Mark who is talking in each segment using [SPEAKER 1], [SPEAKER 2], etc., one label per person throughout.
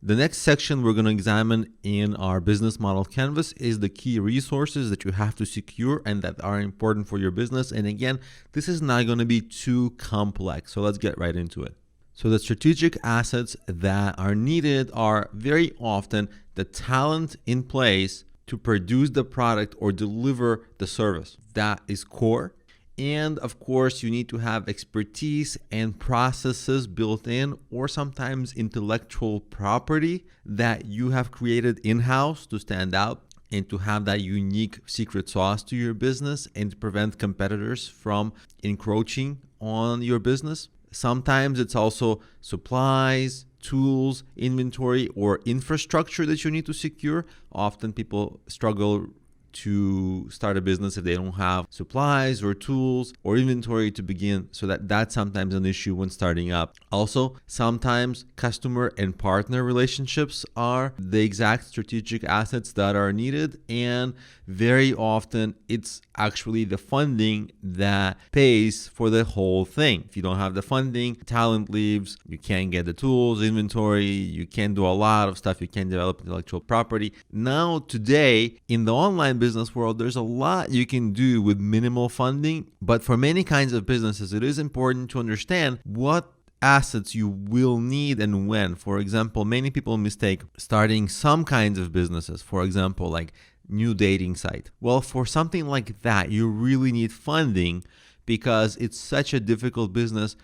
[SPEAKER 1] The next section we're going to examine in our business model canvas is the key resources that you have to secure and that are important for your business. And again, this is not going to be too complex. So let's get right into it. So the strategic assets that are needed are very often the talent in place to produce the product or deliver the service. That is core. And of course, you need to have expertise and processes built in, or sometimes intellectual property that you have created in-house to stand out and to have that unique secret sauce to your business and to prevent competitors from encroaching on your business. Sometimes it's also supplies, tools, inventory, or infrastructure that you need to secure. Often people struggle to start a business if they don't have supplies or tools or inventory to begin, so that's sometimes an issue when starting up. Also, sometimes customer and partner relationships are the exact strategic assets that are needed, and very often it's actually the funding that pays for the whole thing. If you don't have the funding, talent leaves, you can't get the tools, inventory, you can't do a lot of stuff, you can't develop intellectual property. Now, today, in the online business world, there's a lot you can do with minimal funding, but for many kinds of businesses, it is important to understand what assets you will need and when. For example, many people mistake starting some kinds of businesses, for example, like new dating site. Well, for something like that, you really need funding because it's such a difficult business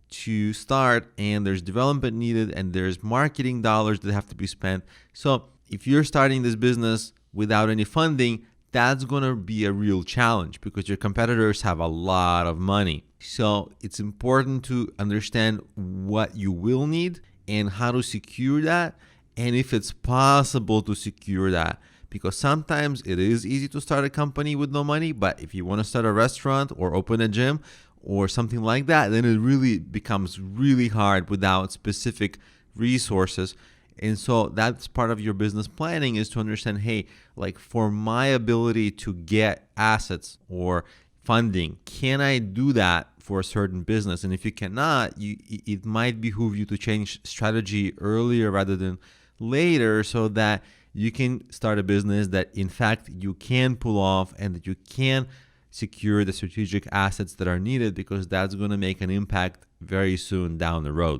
[SPEAKER 1] to start, and there's development needed and there's marketing dollars that have to be spent. So if you're starting this business without any funding, that's going to be a real challenge because your competitors have a lot of money. So it's important to understand what you will need and how to secure that, and if it's possible to secure that. Because sometimes it is easy to start a company with no money, but if you want to start a restaurant or open a gym or something like that, then it really becomes really hard without specific resources. And so that's part of your business planning, is to understand, hey, like for my ability to get assets or funding, can I do that for a certain business? And if you cannot, it might behoove you to change strategy earlier rather than later, so that you can start a business that in fact you can pull off and that you can secure the strategic assets that are needed, because that's going to make an impact very soon down the road.